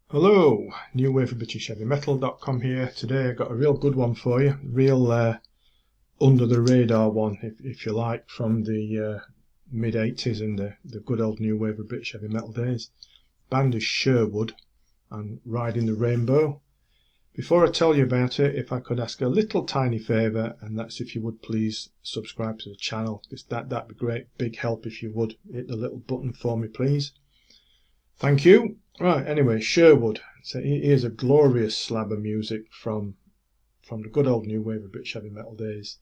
Hello, NWOBHM here. Today I got a real good one for you, real under the radar one, if you like, from the mid 80s and the good old new wave of British heavy metal days. Band is Sherwood and Riding the Rainbow. Before I tell you about it, if I could ask a little tiny favour, and that's if you would please subscribe to the channel, because that'd be great, big help if you would hit the little button for me, please. Thank you. Right, anyway, Sherwood. So here's a glorious slab of music from the good old new wave of British heavy metal days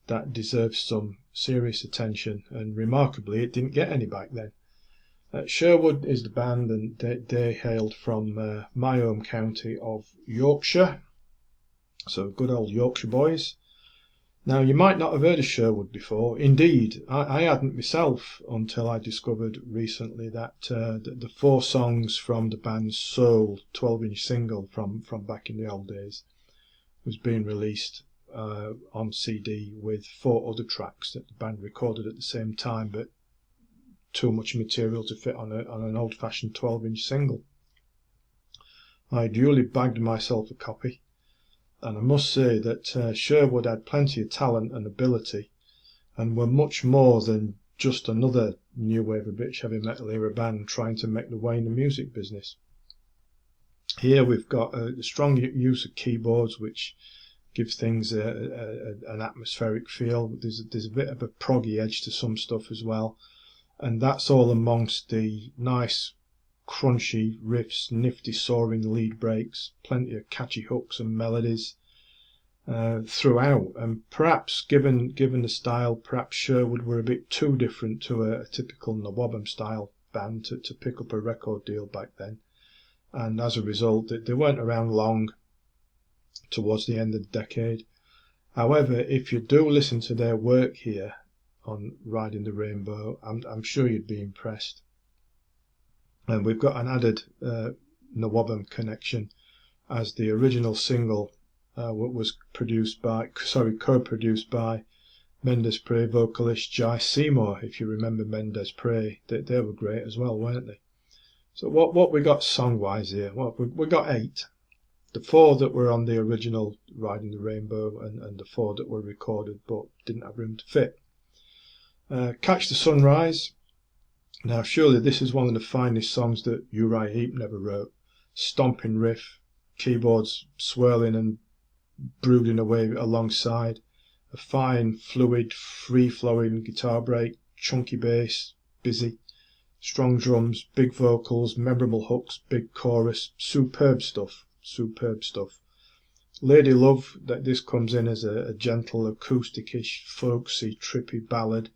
that deserves some serious attention, and remarkably it didn't get any back then. Sherwood is the band, and they hailed from my home county of Yorkshire, so good old Yorkshire boys. Now, you might not have heard of Sherwood before. Indeed, I hadn't myself until I discovered recently that the 4 songs from the band's sole 12-inch single from back in the old days was being released on CD with 4 other tracks that the band recorded at the same time, but too much material to fit on an old-fashioned 12-inch single. I duly bagged myself a copy. And I must say that Sherwood had plenty of talent and ability, and were much more than just another new wave of British heavy metal era band trying to make their way in the music business. Here we've got a strong use of keyboards, which gives things an atmospheric feel. There's a bit of a proggy edge to some stuff as well, and that's all amongst the nice crunchy riffs, nifty soaring lead breaks, plenty of catchy hooks and melodies throughout. And perhaps, given the style, perhaps Sherwood were a bit too different to a typical NWOBHM style band to pick up a record deal back then. And as a result, they weren't around long towards the end of the decade. However, if you do listen to their work here on Riding the Rainbow, I'm sure you'd be impressed. And we've got an added NWOBHM connection, as the original single was co-produced by Mendes Prey vocalist Jai Seymour. If you remember Mendes Prey, they were great as well, weren't they? So what we got song-wise here? Well, we got 8. The 4 that were on the original Riding the Rainbow, and the 4 that were recorded but didn't have room to fit. Catch the Sunrise. Now, surely this is one of the finest songs that Uriah Heep never wrote. Stomping riff, keyboards swirling and brooding away alongside, a fine, fluid, free-flowing guitar break, chunky bass, busy, strong drums, big vocals, memorable hooks, big chorus, superb stuff, superb stuff. Lady Love, that this comes in as a gentle, acoustic-ish, folksy, trippy ballad.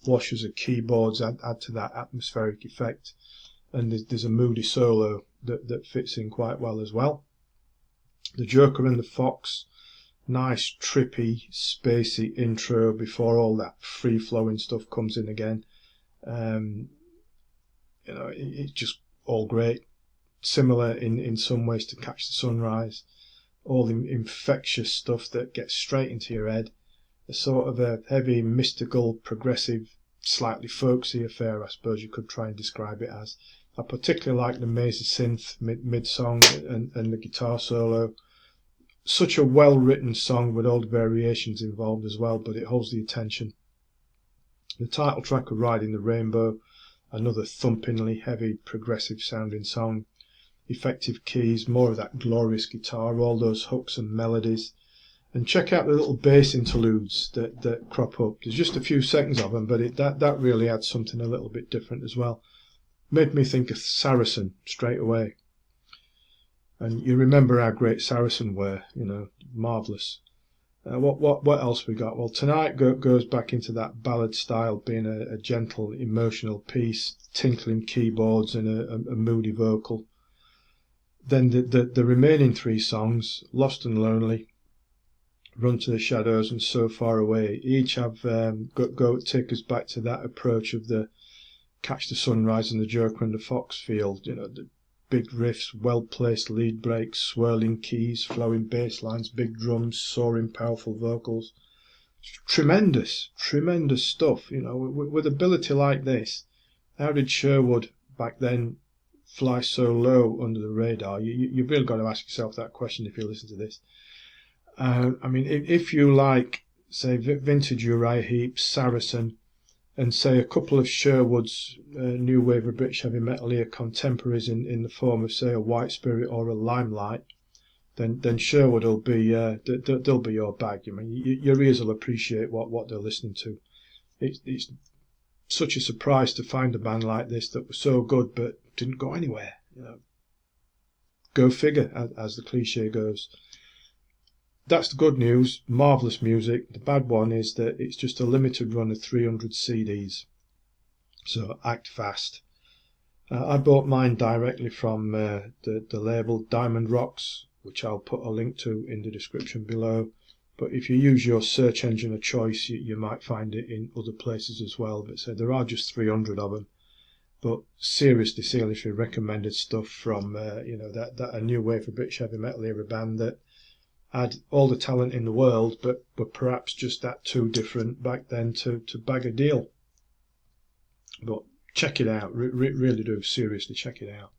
Washes of keyboards add to that atmospheric effect, and there's a moody solo that fits in quite well as well. The Joker and the Fox, nice trippy spacey intro before all that free flowing stuff comes in again. It's just all great, similar in some ways to Catch the Sunrise. All the infectious stuff that gets straight into your head. A sort of a heavy, mystical, progressive, slightly folksy affair, I suppose you could try and describe it as. I particularly like the mazy synth mid-song and the guitar solo. Such a well-written song with all the variations involved as well, but it holds the attention. The title track of Riding the Rainbow, another thumpingly heavy, progressive sounding song. Effective keys, more of that glorious guitar, all those hooks and melodies. And check out the little bass interludes that crop up. There's just a few seconds of them, but that really adds something a little bit different as well. Made me think of Saracen straight away. And you remember how great Saracen were, marvellous. What else we got? Well, Tonight goes back into that ballad style, being a gentle, emotional piece, tinkling keyboards and a moody vocal. Then the remaining 3 songs, Lost and Lonely, Run to the Shadows and So Far Away, each have take us back to that approach of the Catch the Sunrise and the Joker and the Fox field. The big riffs, well-placed lead breaks, swirling keys, flowing bass lines, big drums, soaring powerful vocals. Tremendous stuff. With ability like this, how did Sherwood back then fly so low under the radar? You've really got to ask yourself that question if you listen to this. I mean, if you like, say, vintage Uriah Heep, Saracen, and say a couple of Sherwood's new wave of British heavy metal here contemporaries in the form of, say, a White Spirit or a Limelight, then Sherwood will be they'll be your bag. I mean, your ears will appreciate what they're listening to. It's such a surprise to find a band like this that was so good but didn't go anywhere. You know, go figure, as the cliche goes. That's the good news, marvellous music. The bad one is that it's just a limited run of 300 CDs, so act fast. I bought mine directly from the label Dyamond Roxx, which I'll put a link to in the description below. But if you use your search engine of choice, you might find it in other places as well. But so there are just 300 of them. But seriously recommended stuff from that a new wave of British heavy metal era band that had all the talent in the world, but were perhaps just that too different back then to bag a deal. But check it out, really do, seriously check it out.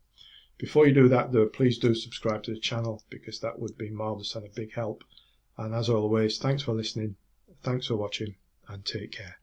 Before you do that though, please do subscribe to the channel, because that would be marvellous and a big help. And as always, thanks for listening, thanks for watching, and take care.